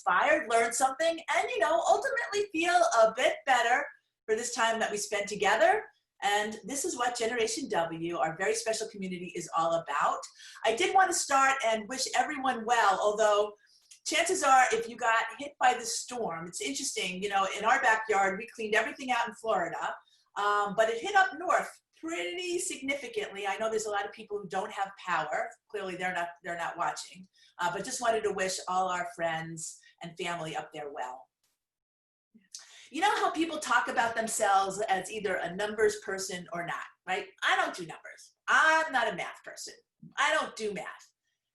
inspired, learn something, and, you know, ultimately feel a bit better for this time that we spend together. And this is what Generation W, our very special community, is all about. I did want to start and wish everyone well, although chances are if you got hit by the storm, it's interesting, you know, in our backyard, we cleaned everything out in Florida, but it hit up north pretty significantly. I know there's a lot of people who don't have power. Clearly they're not watching, but just wanted to wish all our friends and family up there well. You know how people talk about themselves as either a numbers person or not, right? I don't do numbers. I'm not a math person. I don't do math.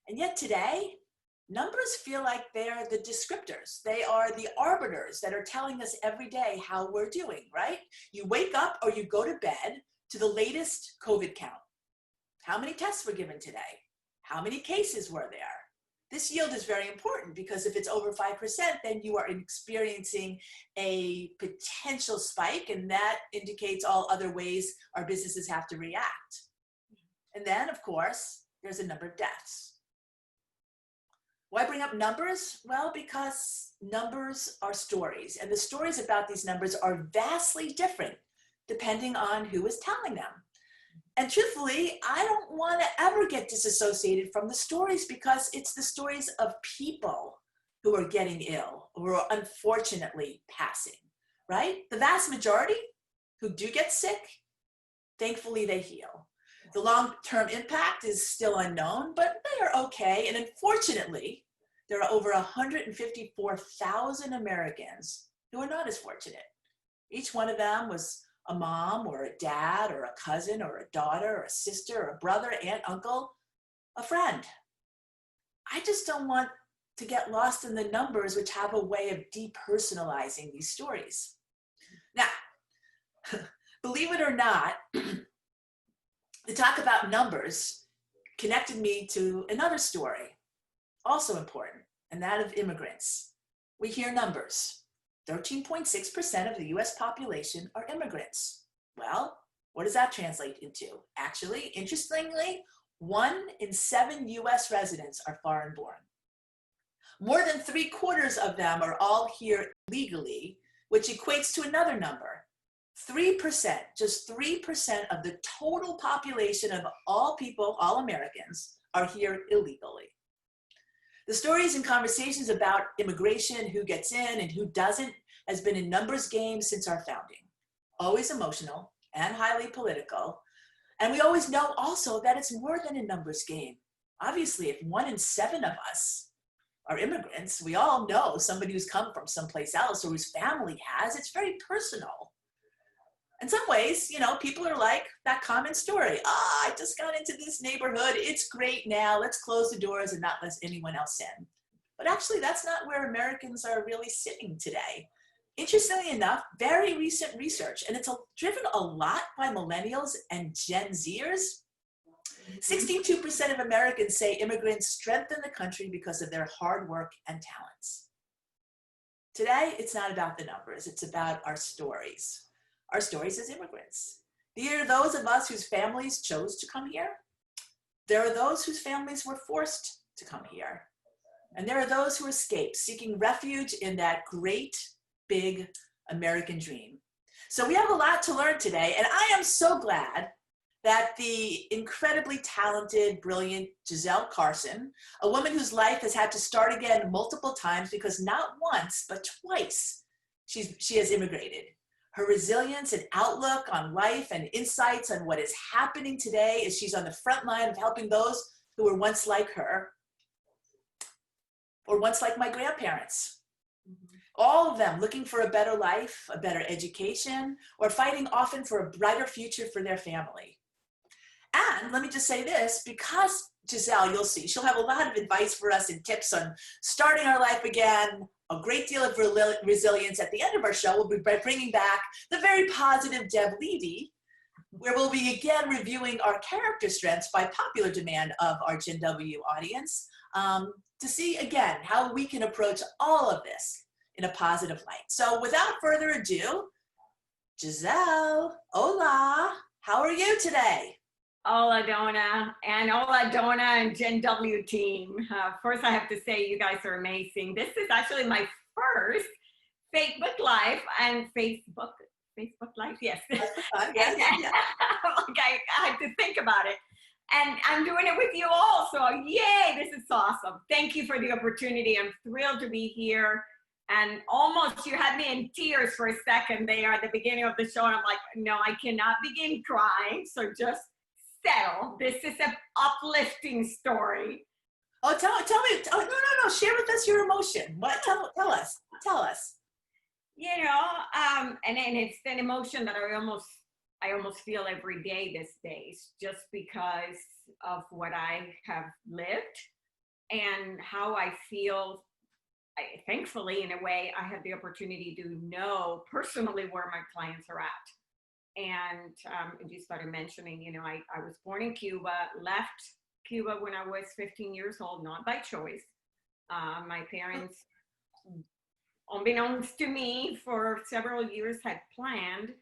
And yet today, numbers feel like they're the descriptors. They are the arbiters that are telling us every day how we're doing, right? You wake up or you go to bed to the latest COVID count. How many tests were given today? How many cases were there? This yield is very important because if it's over 5%, then you are experiencing a potential spike, and that indicates all other ways our businesses have to react. And then, of course, there's a number of deaths. Why bring up numbers? Well, because numbers are stories, and the stories about these numbers are vastly different depending on who is telling them. And truthfully, I don't want to ever get disassociated from the stories because it's the stories of people who are getting ill, who are unfortunately passing, right? The vast majority who do get sick, thankfully they heal. The long-term impact is still unknown, but they are okay. And unfortunately, there are over 154,000 Americans who are not as fortunate. Each one of them was a mom or a dad or a cousin or a daughter or a sister or a brother, aunt, uncle, a friend. I just don't want to get lost in the numbers, which have a way of depersonalizing these stories. Now, believe it or not, the talk about numbers connected me to another story, also important, and that of immigrants. We hear numbers. 13.6% of the US population are immigrants. Well, what does that translate into? Actually, interestingly, 1 in 7 US residents are foreign born. More than 3/4 of them are all here legally, which equates to another number. 3%, just 3% of the total population of all people, all Americans, are here illegally. The stories and conversations about immigration, who gets in and who doesn't, has been a numbers game since our founding. Always emotional and highly political. And we always know also that it's more than a numbers game. Obviously, if 1 in 7 of us are immigrants, we all know somebody who's come from someplace else or whose family has. It's very personal. In some ways, you know, people are like that common story. I just got into this neighborhood. It's great now. Let's close the doors and not let anyone else in. But actually, that's not where Americans are really sitting today. Interestingly enough, very recent research, and it's driven a lot by millennials and Gen Zers. 62% of Americans say immigrants strengthen the country because of their hard work and talents. Today, it's not about the numbers. It's about our stories. Our stories as immigrants. There are those of us whose families chose to come here. There are those whose families were forced to come here. And there are those who escaped, seeking refuge in that great, big American dream. So we have a lot to learn today, and I am so glad that the incredibly talented, brilliant Giselle Carson, a woman whose life has had to start again multiple times because not once, but twice, she has immigrated. Her resilience and outlook on life and insights on what is happening today as she's on the front line of helping those who were once like her, or once like my grandparents. All of them looking for a better life, a better education, or fighting often for a brighter future for their family. And let me just say this, because Giselle, you'll see, she'll have a lot of advice for us and tips on starting our life again, a great deal of resilience. At the end of our show, we'll be bringing back the very positive Deb Levy, where we'll be again reviewing our character strengths by popular demand of our Gen W audience to see again how we can approach all of this in a positive light. So without further ado, Giselle, hola, how are you today? Hola, Donna, and hola, Donna and Gen W team. First, I have to say you guys are amazing. This is actually my first Facebook Live and Facebook Live, yes. Yes, and, yes, yes. like I had to think about it. And I'm doing it with you all, so yay, this is awesome. Thank you for the opportunity. I'm thrilled to be here. And almost you had me in tears for a second there at the beginning of the show. And I'm like, no, I cannot begin crying. So just settle. This is an uplifting story. Oh, tell me. Oh, no. Share with us your emotion. What? Tell us. You know, and it's an emotion that I almost feel every day these days, just because of what I have lived and how I feel. Thankfully, in a way, I have the opportunity to know personally where my clients are at. And you started mentioning, you know, I was born in Cuba, left Cuba when I was 15 years old, not by choice. My parents, unbeknownst to me, for several years had planned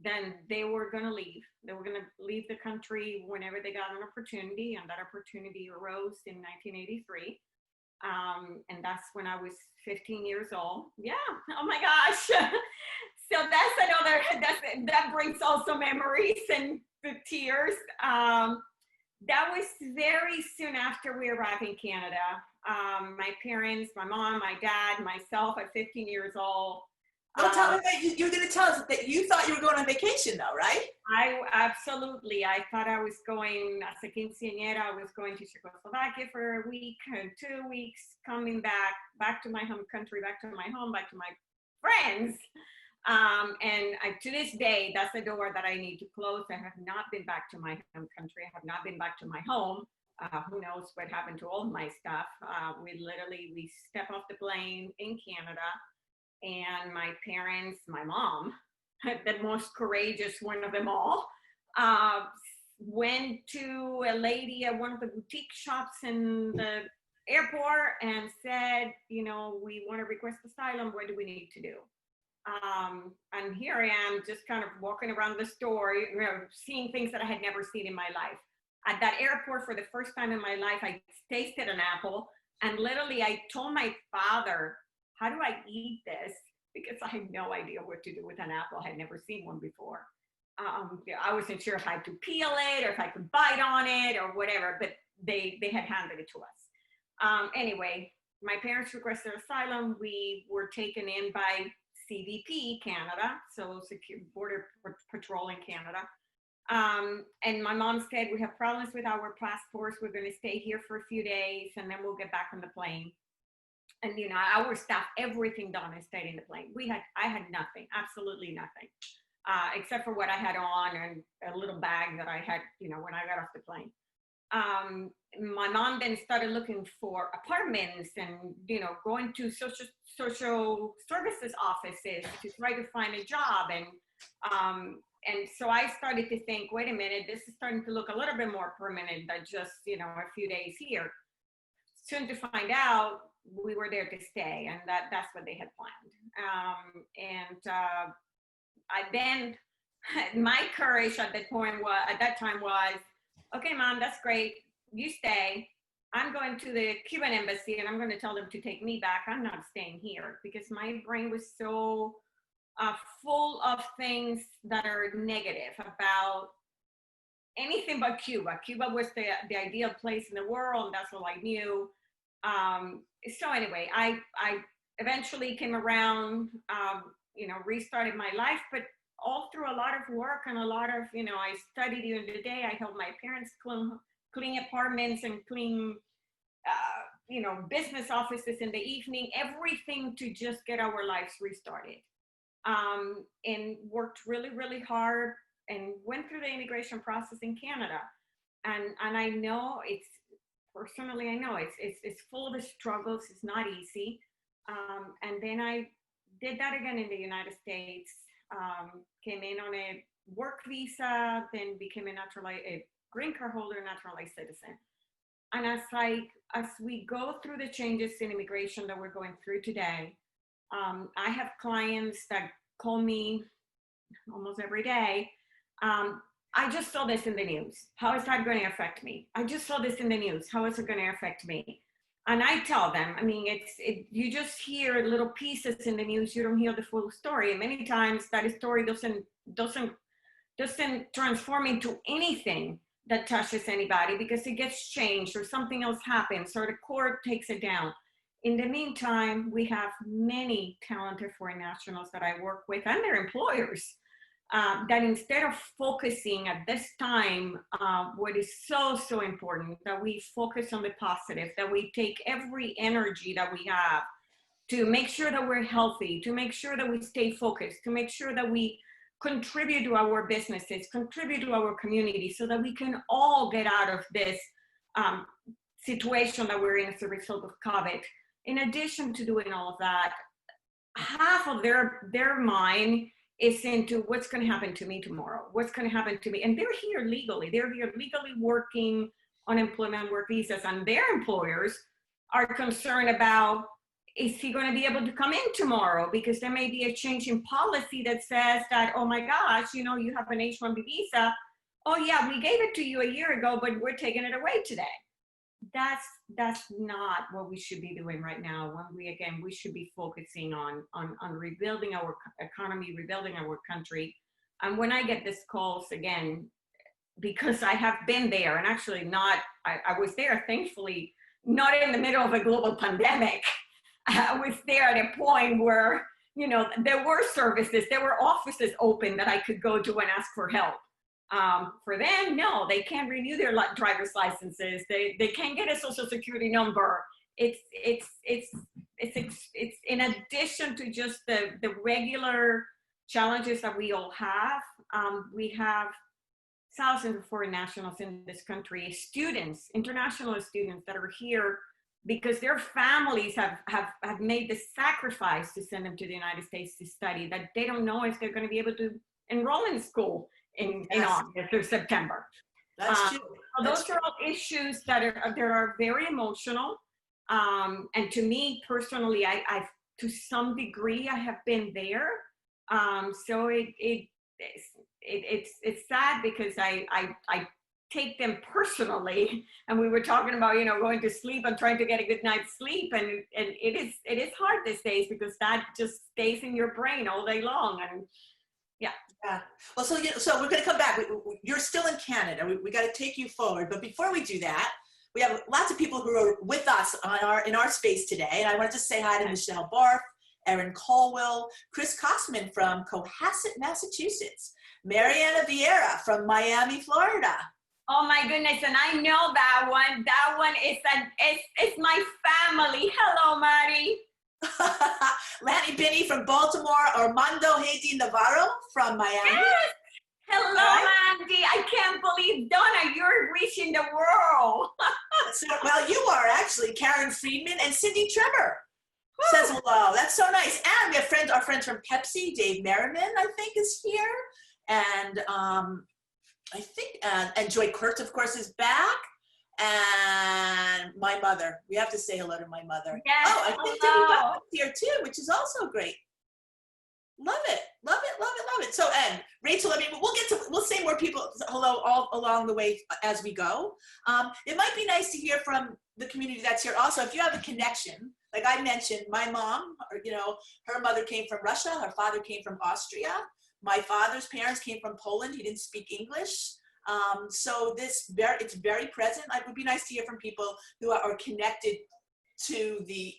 then they were going to leave. They were going to leave the country whenever they got an opportunity, and that opportunity arose in 1983. And that's when I was 15 years old. Yeah. Oh my gosh. So that's another, that brings also memories and the tears. That was very soon after we arrived in Canada. My parents, my mom, my dad, myself at 15 years old. Well, tell me that you're going to tell us that you thought you were going on vacation, though, right? Absolutely. I thought I was going, as a quinceañera, I was going to Czechoslovakia for a week and 2 weeks, coming back to my home country, back to my home, back to my friends. To this day, that's the door that I need to close. I have not been back to my home country. I have not been back to my home. Who knows what happened to all of my stuff. We step off the plane in Canada, and my parents, my mom, the most courageous one of them all, went to a lady at one of the boutique shops in the airport and said, you know, we want to request asylum. What do we need to do? And here I am just kind of walking around the store, you know, seeing things that I had never seen in my life. At that airport, for the first time in my life, I tasted an apple, and literally I told my father, how do I eat this? Because I had no idea what to do with an apple. I had never seen one before. I wasn't sure if I could peel it or if I could bite on it or whatever, but they had handed it to us. Anyway, my parents requested asylum. We were taken in by CBP Canada, so Secure Border Patrol in Canada. And my mom said, we have problems with our passports. We're going to stay here for a few days and then we'll get back on the plane. And, you know, our staff, everything done, I stayed in the plane. I had nothing, absolutely nothing, except for what I had on and a little bag that I had, you know, when I got off the plane. My mom then started looking for apartments and, you know, going to social services offices to try to find a job. And so I started to think, wait a minute, this is starting to look a little bit more permanent than just, you know, a few days here. Soon to find out, we were there to stay, and that's what they had planned. I then, my courage at that time was, okay, Mom, that's great. You stay. I'm going to the Cuban embassy and I'm going to tell them to take me back. I'm not staying here, because my brain was so full of things that are negative about anything but Cuba. Cuba was the ideal place in the world, and that's all I knew. So anyway, I eventually came around, you know, restarted my life, but all through a lot of work and a lot of, you know, I studied during the day. I helped my parents clean apartments and clean, you know, business offices in the evening, everything to just get our lives restarted. And worked really, really hard and went through the immigration process in Canada. And I know personally, I know it's full of struggles. It's not easy. And then I did that again in the United States. Came in on a work visa, then became a green card holder, naturalized citizen. And as we go through the changes in immigration that we're going through today, I have clients that call me almost every day, I just saw this in the news. How is that going to affect me? I just saw this in the news. How is it going to affect me? And I tell them, I mean, you just hear little pieces in the news. You don't hear the full story. And many times that story doesn't transform into anything that touches anybody because it gets changed or something else happens or the court takes it down. In the meantime, we have many talented foreign nationals that I work with and their employers that instead of focusing at this time, what is so important, that we focus on the positive, that we take every energy that we have to make sure that we're healthy, to make sure that we stay focused, to make sure that we contribute to our businesses, contribute to our community so that we can all get out of this situation that we're in as a result of COVID. In addition to doing all of that, half of their mind is into what's going to happen to me tomorrow, what's going to happen to me. And they're here legally. They're here legally working on employment work visas, and their employers are concerned about, is he going to be able to come in tomorrow? Because there may be a change in policy that says that, oh my gosh, you know, you have an H-1B visa. Oh yeah, we gave it to you a year ago, but we're taking it away today. That's not what we should be doing right now. When we should be focusing on rebuilding our economy, rebuilding our country. And when I get these calls again, because I have been there, and actually I was there, thankfully, not in the middle of a global pandemic. I was there at a point where, you know, there were services, there were offices open that I could go to and ask for help. For them, no, they can't renew their driver's licenses. They can't get a social security number. It's in addition to just the regular challenges that we all have. We have thousands of foreign nationals in this country, students, international students that are here because their families have made the sacrifice to send them to the United States to study, that they don't know if they're going to be able to enroll in school in August or September. That's true. So those are all issues that are very emotional. And to me personally, I've to some degree I have been there. So it's sad because I take them personally, and we were talking about, you know, going to sleep and trying to get a good night's sleep, and it is hard these days because that just stays in your brain all day long. And yeah. Well, so we're going to come back. You're still in Canada. We got to take you forward, but before we do that, we have lots of people who are with us in our space today, and I want to just say hi to Michelle Barth, Erin Colwell, Chris Kosman from Cohasset, Massachusetts, Mariana Vieira from Miami, Florida. Oh my goodness, and I know that one. That one is it's my family. Hello, Mari. Lanny Binney from Baltimore, Armando Haiti Navarro from Miami. Yes. Hello, Andy. I can't believe, Donna, you're reaching the world. Well, you are actually. Karen Friedman and Cindy Trevor says hello. That's so nice. And we have our friends from Pepsi. Dave Merriman, I think, is here. And I think, and Joy Kurtz, of course, is back. And my mother. We have to say hello to my mother. Yes, I think Debbie Buck is here too, which is also great. Love it, love it, love it, love it. So, and Rachel, I mean, we'll say more people hello all along the way as we go. It might be nice to hear from the community that's here also. If you have a connection, like I mentioned, my mom, you know, her mother came from Russia, her father came from Austria. My father's parents came from Poland. He didn't speak English. So it's very present. It would be nice to hear from people who are connected to the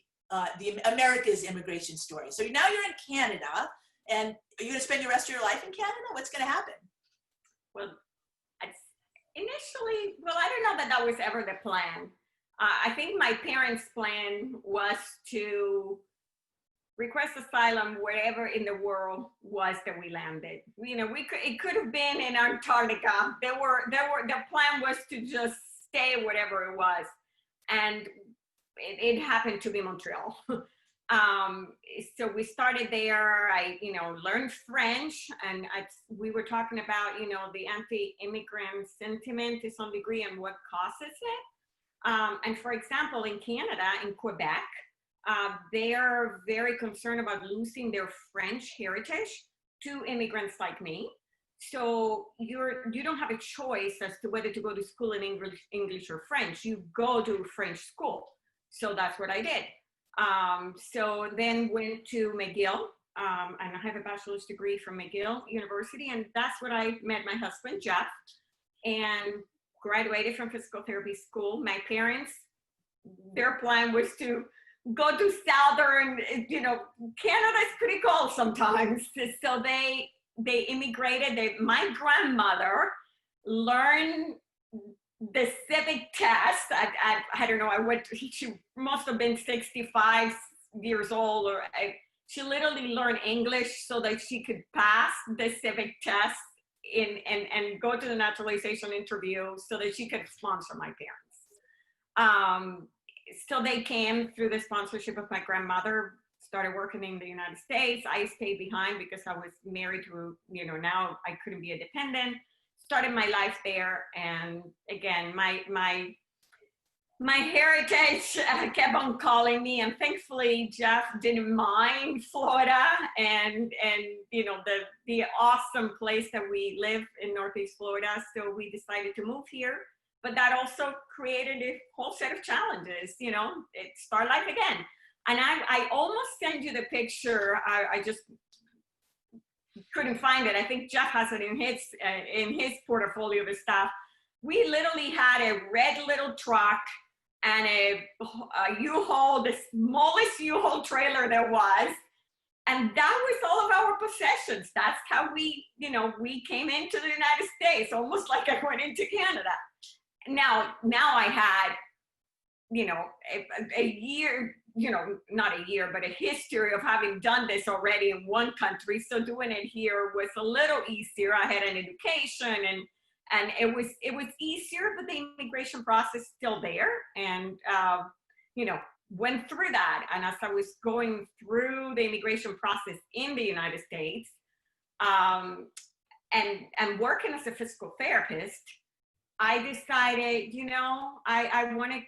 America's immigration story. So now you're in Canada, and are you going to spend the rest of your life in Canada? What's going to happen? Well, initially, I don't know that was ever the plan. I think my parents' plan was to request asylum wherever in the world was that we landed. You know, it could have been in Antarctica. The plan was to just stay wherever it was, and it happened to be Montreal. So we started there. I, you know, learned French, and we were talking about, you know, the anti-immigrant sentiment to some degree and what causes it. And for example, in Canada, in Quebec, they are very concerned about losing their French heritage to immigrants like me. So you don't have a choice as to whether to go to school in English or French. You go to French school. So that's what I did. So then went to McGill, and I have a bachelor's degree from McGill University, and that's when I met my husband, Jeff, and graduated from physical therapy school. My parents, their plan was to go to Southern, Canada is pretty cold sometimes. So they immigrated. My grandmother learned the civic test. I don't know, she must have been 65 years old, or she literally learned English so that she could pass the civic test and go to the naturalization interview so that she could sponsor my parents. So they came through the sponsorship of my grandmother, started working in the United States. I stayed behind because I was married to, now I couldn't be a dependent. Started my life there. And again, my heritage kept on calling me, and thankfully Jeff didn't mind Florida and the awesome place that we live in Northeast Florida. So we decided to move here. But that also created a whole set of challenges, start life again. And I almost sent you the picture. I just couldn't find it. I think Jeff has it in his portfolio of stuff. We literally had a red little truck and a U-Haul, the smallest U-Haul trailer there was. And that was all of our possessions. That's how we came into the United States, almost like I went into Canada. Now I had, a year, not a year, but a history of having done this already in one country. So doing it here was a little easier. I had an education and it was easier, but the immigration process is still there. And, went through that. And as I was going through the immigration process in the United States, and working as a physical therapist, I decided, I want to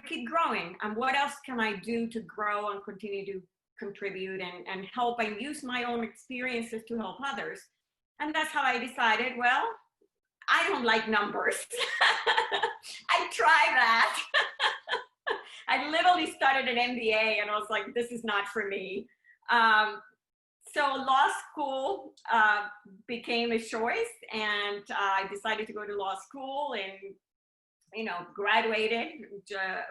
keep growing. And what else can I do to grow and continue to contribute and help and use my own experiences to help others? And that's how I decided, well, I don't like numbers. I tried that. I literally started an MBA and I was like, this is not for me. So law school became a choice, and I decided to go to law school and, graduated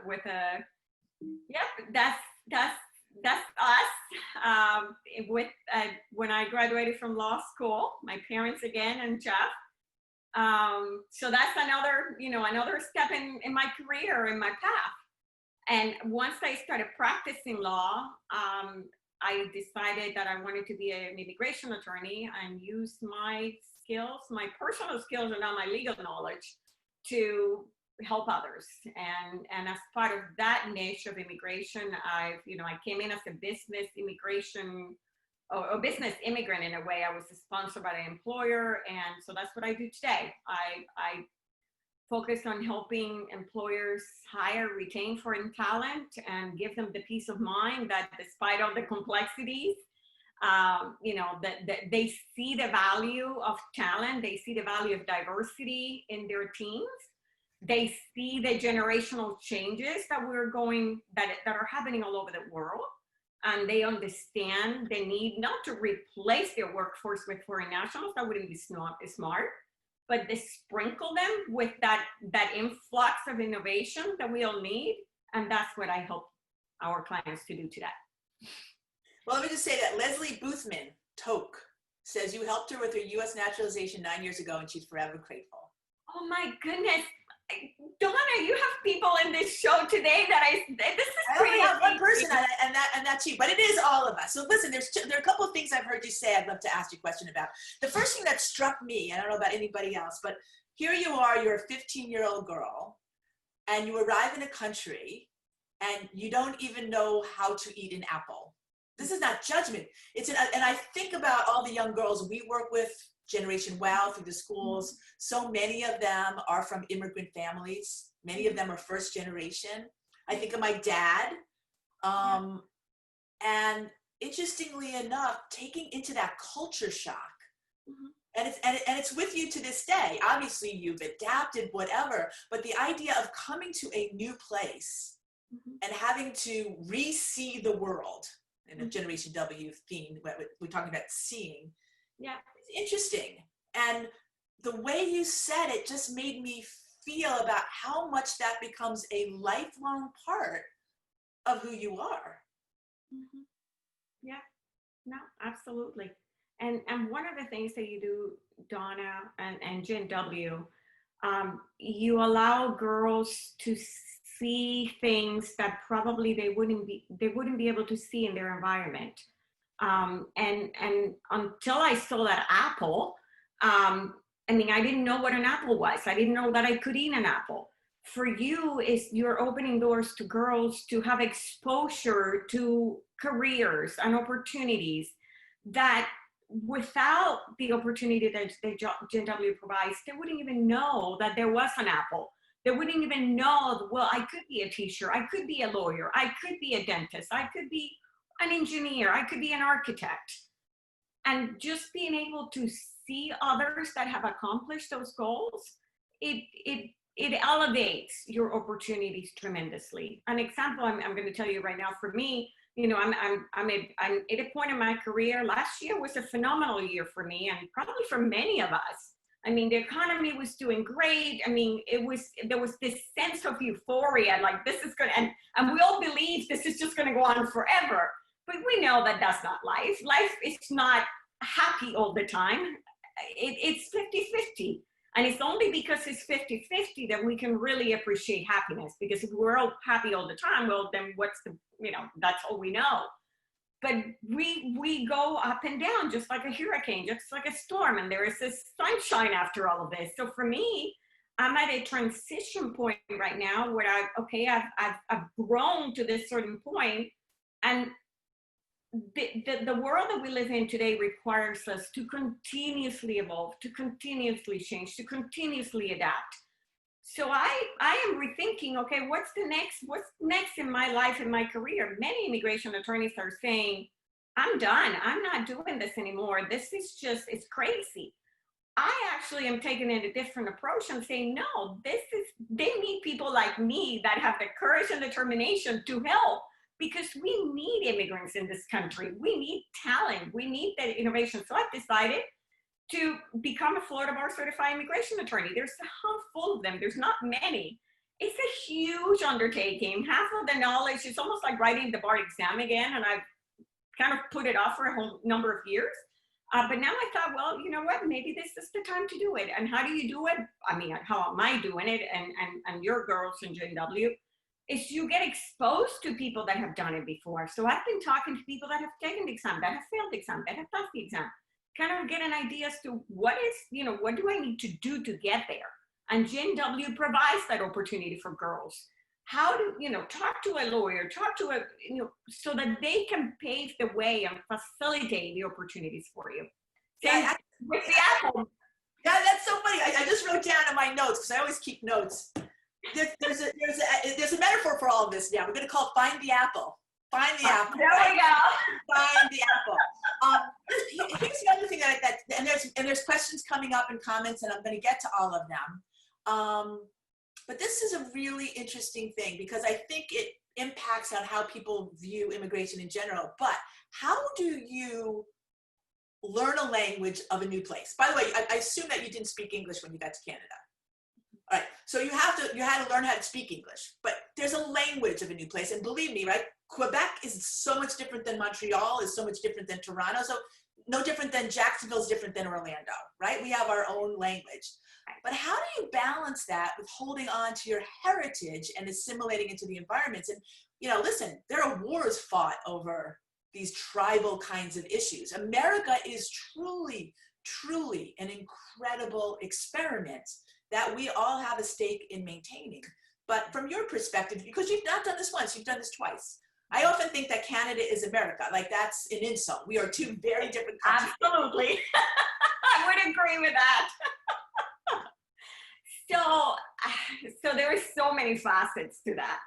with a, that's us. When I graduated from law school, my parents again and Jeff. So that's another step in my career, in my path. And once I started practicing law, I decided that I wanted to be an immigration attorney and use my skills, my personal skills and not my legal knowledge, to help others. And as part of that niche of immigration, I came in as a business immigration or business immigrant in a way. I was sponsored by the employer, and so that's what I do today. I focus on helping employers hire, retain foreign talent, and give them the peace of mind that despite all the complexities, that they see the value of talent, they see the value of diversity in their teams, they see the generational changes that are happening all over the world, and they understand the need not to replace their workforce with foreign nationals. That wouldn't be smart. But they sprinkle them with that influx of innovation that we all need. And that's what I help our clients to do today. Well, let me just say that Leslie Boothman, Toke, says you helped her with her U.S. naturalization 9 years ago, and she's forever grateful. Oh my goodness. Donna, you have people in this show today this is I only have one person, and that's you, but it is all of us. So listen, there are a couple of things I've heard you say I'd love to ask you a question about. The first thing that struck me, I don't know about anybody else, but here you are, you're a 15-year-old girl, and you arrive in a country, and you don't even know how to eat an apple. This is not judgment. And I think about all the young girls we work with, Generation Wow through the schools. So many of them are from immigrant families. Many of them are first generation. I think of my dad. And interestingly enough, taking into that culture shock and it's with you to this day. Obviously, you've adapted, whatever, but the idea of coming to a new place and having to re-see the world in a Generation W theme, we're talking about seeing. Yeah, it's interesting. And the way you said it just made me feel about how much that becomes a lifelong part of who you are. Yeah, no, absolutely. And one of the things that you do, Donna and Gen W, you allow girls to see things that probably they wouldn't be able to see in their environment. And until I saw that apple, I mean, I didn't know what an apple was. I didn't know that I could eat an apple. For you, you're opening doors to girls to have exposure to careers and opportunities that without the opportunity that Gen W provides, they wouldn't even know that there was an apple. They wouldn't even know, well, I could be a teacher, I could be a lawyer, I could be a dentist, I could be an engineer, I could be an architect. And just being able to see others that have accomplished those goals, it elevates your opportunities tremendously. An example I'm going to tell you right now, for me, you know, I'm at a point in my career. Last year was a phenomenal year for me, and probably for many of us. I mean, the economy was doing great. I mean, there was this sense of euphoria, like this is going to, and we all believe this is just going to go on forever. But we know that that's not life. Life is not happy all the time. It's 50-50. And it's only because it's 50-50 that we can really appreciate happiness. Because if we're all happy all the time, well, then what's the, you know, that's all we know. But we go up and down just like a hurricane, just like a storm. And there is this sunshine after all of this. So for me, I'm at a transition point right now where I've grown to this certain point, and the world that we live in today requires us to continuously evolve, to continuously change, to continuously adapt. So I am rethinking, okay, what's next in my life, in my career? Many immigration attorneys are saying, I'm done. I'm not doing this anymore. This is just, it's crazy. I actually am taking a different approach and saying, no, they need people like me that have the courage and determination to help, because we need immigrants in this country. We need talent. We need the innovation. So I've decided to become a Florida Bar Certified Immigration Attorney. There's a handful of them. There's not many. It's a huge undertaking. Half of the knowledge is almost like writing the bar exam again, and I've kind of put it off for a whole number of years. But now I thought, well, you know what? Maybe this is the time to do it. And how do you do it? I mean, how am I doing it? And your girls in JW, is you get exposed to people that have done it before. So I've been talking to people that have taken the exam, that have failed the exam, that have passed the exam, kind of get an idea as to what do I need to do to get there? And Gen W provides that opportunity for girls. How to, talk to a lawyer, so that they can pave the way and facilitate the opportunities for you. Yeah, with the apple. Yeah, that's so funny. I just wrote down in my notes, because I always keep notes. There's a metaphor for all of this now. We're going to call it find the apple. Find the apple. There we go. Find the apple. Here's the other thing and there's questions coming up and comments, and I'm going to get to all of them. But this is a really interesting thing, because I think it impacts on how people view immigration in general. But how do you learn a language of a new place? By the way, I assume that you didn't speak English when you got to Canada. All right, so you had to learn how to speak English, but there's a language of a new place. And believe me, right, Quebec is so much different than Montreal, is so much different than Toronto. So no different than Jacksonville is different than Orlando, right? We have our own language. But how do you balance that with holding on to your heritage and assimilating into the environments? And, listen, there are wars fought over these tribal kinds of issues. America is truly, truly an incredible experiment that we all have a stake in maintaining. But from your perspective, because you've not done this once, you've done this twice. I often think that Canada is America. Like, that's an insult. We are two very different countries. Absolutely. I would agree with that. So there are so many facets to that.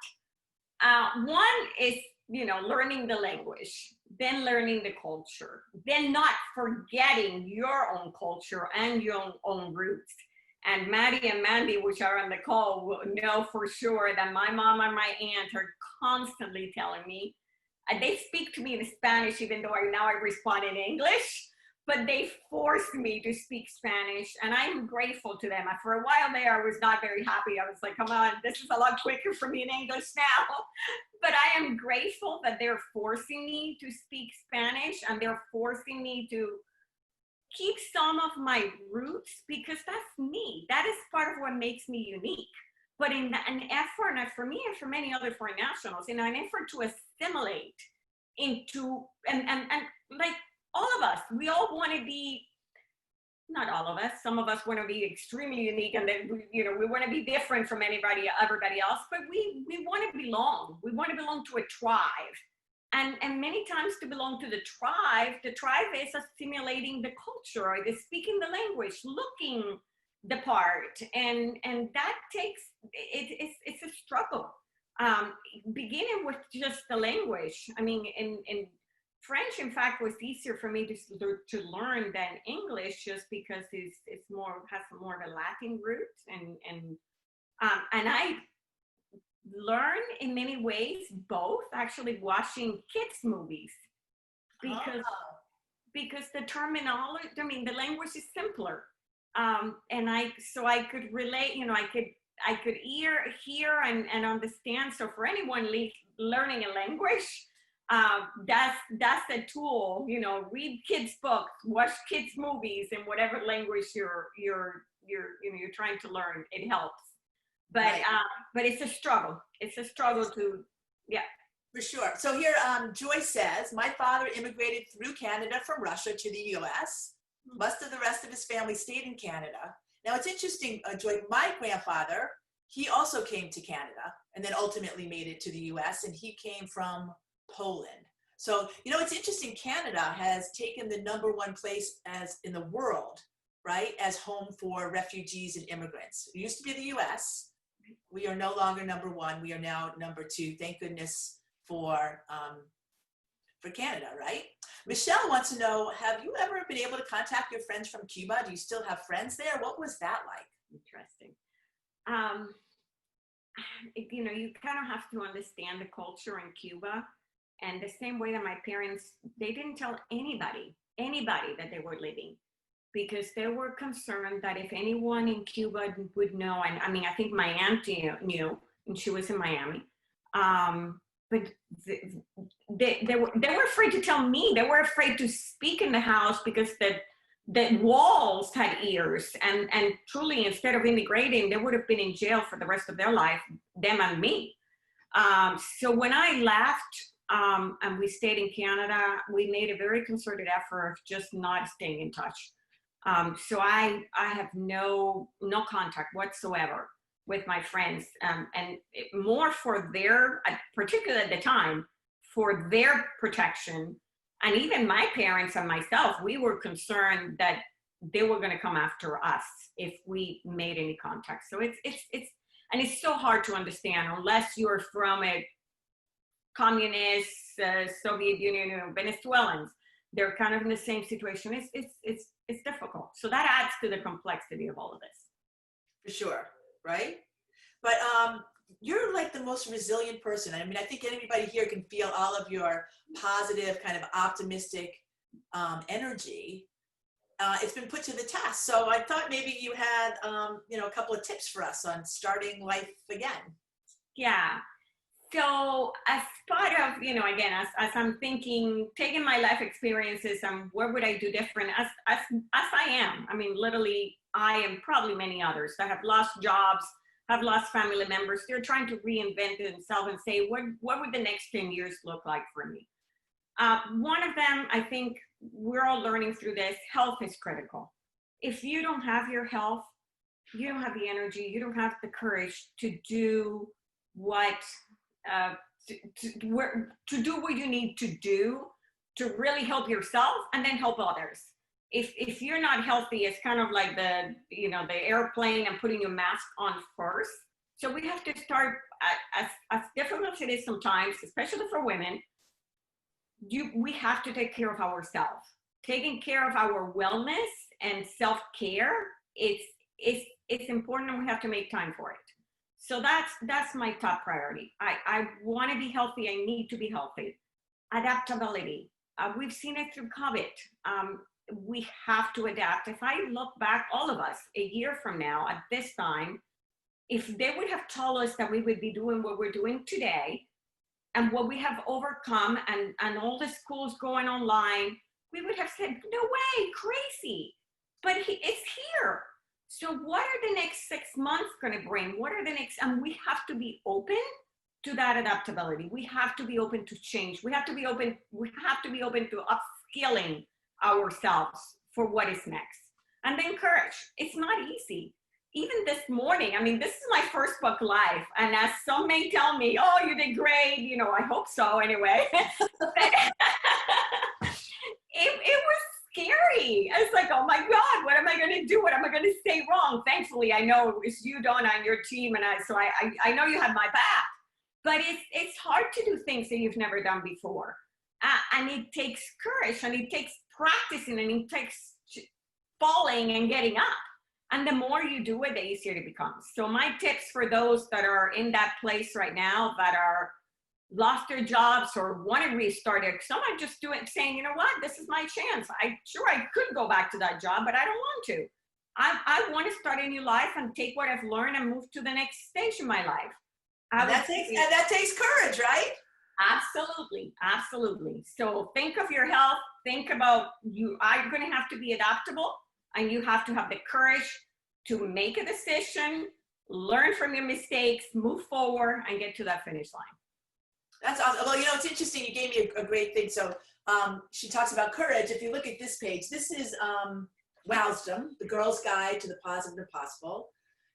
One is, learning the language. then learning the culture, then not forgetting your own culture and your own roots. And Maddie and Mandy, which are on the call, will know for sure that my mom and my aunt are constantly telling me, they speak to me in Spanish, even though I respond in English, but they forced me to speak Spanish, and I'm grateful to them. For a while there, I was not very happy. I was like, come on, this is a lot quicker for me in English now. But I am grateful that they're forcing me to speak Spanish, and they're forcing me to keep some of my roots, because that's me. That is part of what makes me unique. But in an effort, and for me and for many other foreign nationals, in an effort to assimilate into, and like all of us, we all want to be, not all of us, some of us want to be extremely unique, and then we want to be different from everybody else, but we want to belong. We want to belong to a tribe. And many times to belong to the tribe is assimilating the culture, or speaking the language, looking the part, and that takes, it's a struggle. Beginning with just the language. I mean, in French, in fact, was easier for me to learn than English, just because it's more, has more of a Latin root, and I learn in many ways both, actually watching kids movies, because the terminology, I mean, the language is simpler, and I could relate, I could hear and understand. So for anyone learning a language, that's a tool. Read kids books, watch kids movies, in whatever language you're trying to learn. It helps. But right. But it's a struggle. It's a struggle to, yeah. For sure. So here, Joy says, my father immigrated through Canada from Russia to the US. Most of the rest of his family stayed in Canada. Now it's interesting, Joy, my grandfather, he also came to Canada and then ultimately made it to the US, and he came from Poland. So, it's interesting, Canada has taken the #1 place as in the world, right, as home for refugees and immigrants. It used to be the US. We are no longer #1. We are now #2. Thank goodness for Canada, right? Michelle wants to know, have you ever been able to contact your friends from Cuba? Do you still have friends there? What was that like? Interesting. You kind of have to understand the culture in Cuba. And the same way that my parents, they didn't tell anybody that they were leaving, because they were concerned that if anyone in Cuba would know, and I mean, I think my auntie knew, and she was in Miami, but they were afraid to tell me. They were afraid to speak in the house, because the walls had ears, and truly, instead of immigrating, they would have been in jail for the rest of their life, them and me. So when I left, and we stayed in Canada, we made a very concerted effort of just not staying in touch. So I have no contact whatsoever with my friends, and more for their, particularly at the time, for their protection. And even my parents and myself, we were concerned that they were going to come after us if we made any contact. So it's so hard to understand unless you're from a communist Soviet Union, Venezuelans. They're kind of in the same situation. It's difficult. So that adds to the complexity of all of this. For sure, right? But you're like the most resilient person. I mean, I think everybody here can feel all of your positive, kind of optimistic energy. It's been put to the test. So I thought maybe you had, a couple of tips for us on starting life again. Yeah. So as part of, again, as I'm thinking, taking my life experiences and what would I do different, as I am. I mean, literally, I am probably many others that have lost jobs, have lost family members. They're trying to reinvent themselves and say, what would the next 10 years look like for me? One of them, I think we're all learning through this, health is critical. If you don't have your health, you don't have the energy, you don't have the courage to do what to do what you need to do to really help yourself and then help others. If you're not healthy, it's kind of like the airplane and putting your mask on first. So we have to start, as difficult as it is sometimes, especially for women, we have to take care of ourselves. Taking care of our wellness and self-care, it's important, and we have to make time for it. So that's my top priority. I want to be healthy. I need to be healthy. Adaptability. We've seen it through COVID. We have to adapt. If I look back, all of us, a year from now at this time, if they would have told us that we would be doing what we're doing today and what we have overcome, and all the schools going online, we would have said, no way, crazy. But it's here. So what are the next 6 months going to bring? What are the next, and we have to be open to that adaptability. We have to be open to change. We have to be open to upskilling ourselves for what is next. And then courage. It's not easy. Even this morning, I mean, this is my first book live. And as some may tell me, oh, you did great. You know, I hope so anyway. It was scary. I was like, oh my God, what am I going to do? What am I going to say wrong? Thankfully, I know it was you, Donna, and your team. And so I know you had my back. But it's hard to do things that you've never done before. And it takes courage, and it takes practicing, and it takes falling and getting up. And the more you do it, the easier it becomes. So my tips for those that are in that place right now, that are lost their jobs or want to restart it, some are just saying, you know what, this is my chance. I could go back to that job, but I don't want to. I want to start a new life and take what I've learned and move to the next stage in my life. That takes courage, right? Absolutely, absolutely. So think of your health. Think about, you are going to have to be adaptable, and you have to have the courage to make a decision, learn from your mistakes, move forward, and get to that finish line. That's awesome. Well, you know, it's interesting. You gave me a great thing. So she talks about courage. If you look at this page, this is Wowstom, The Girl's Guide to the Positive and Possible.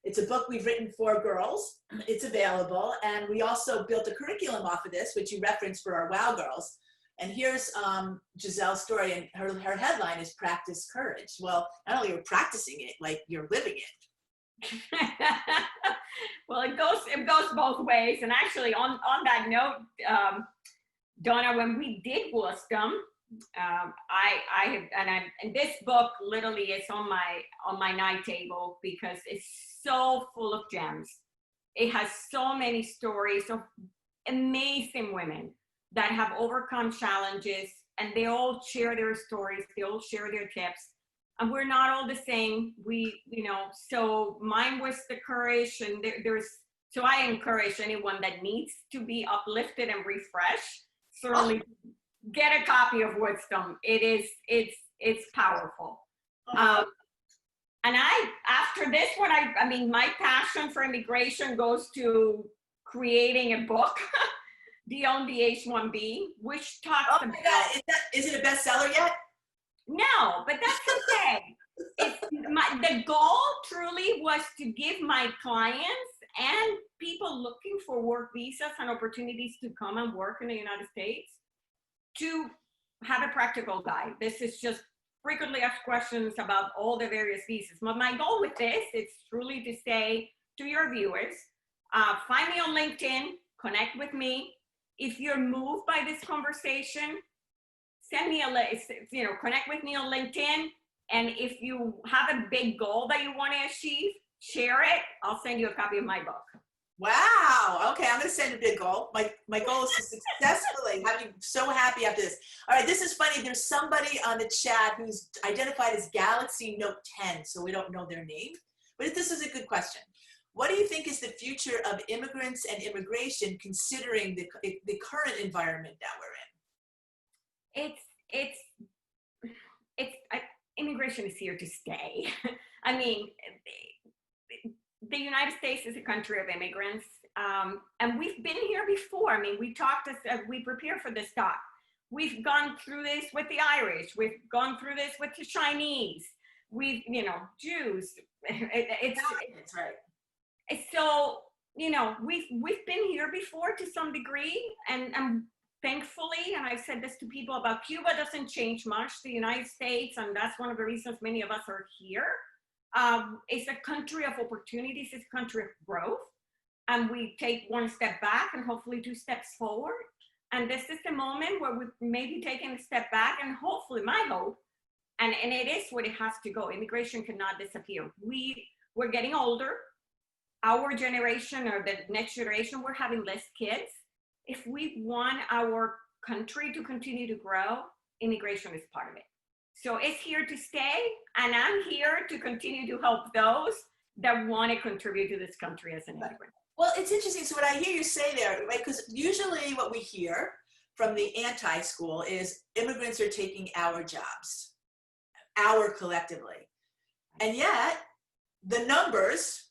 It's a book we've written for girls. It's available. And we also built a curriculum off of this, which you referenced for our Wow Girls. And here's Giselle's story, and her headline is Practice Courage. Well, not only you're practicing it, like you're living it. Well, it goes both ways. And actually, on that note, Donna, when we did Wowstom, and this book literally is on my night table because it's so full of gems. It has so many stories of amazing women that have overcome challenges, and they all share their stories. They all share their tips. And we're not all the same. So mine was the courage, and so I encourage anyone that needs to be uplifted and refreshed, certainly get a copy of Wowstom. It's powerful. And after this one, I mean, my passion for immigration goes to creating a book, Beyond the H-1B, which talks about. Oh my God, is it a bestseller yet? No, but that's okay. The goal truly was to give my clients and people looking for work visas and opportunities to come and work in the United States to have a practical guide. This is just frequently asked questions about all the various visas. But my goal with this is truly to say to your viewers, find me on LinkedIn, connect with me. If you're moved by this conversation, send me connect with me on LinkedIn. And if you have a big goal that you want to achieve, share it. I'll send you a copy of my book. Wow. Okay, I'm going to send a big goal. My goal is to successfully have you so happy after this. All right, this is funny. There's somebody on the chat who's identified as Galaxy Note 10, so we don't know their name. But this is a good question. What do you think is the future of immigrants and immigration, considering the current environment that we're in? Immigration is here to stay. I mean, the United States is a country of immigrants, and we've been here before. I mean, we talked as we prepare for this talk. We've gone through this with the Irish. We've gone through this with the Chinese. Jews. It's right. So, we've been here before to some degree, and thankfully, and I've said this to people about Cuba, doesn't change much. The United States, and that's one of the reasons many of us are here, it's a country of opportunities, it's a country of growth, and we take one step back and hopefully 2 steps forward. And this is the moment where we've maybe taken a step back, and hopefully my hope, and it is where it has to go. Immigration cannot disappear. We're getting older. Our generation or the next generation, we're having less kids. If we want our country to continue to grow, immigration is part of it. So it's here to stay, and I'm here to continue to help those that want to contribute to this country as an immigrant. Well, it's interesting. So what I hear you say there, right, because usually what we hear from the anti-school is immigrants are taking our jobs, our collectively. And yet the numbers,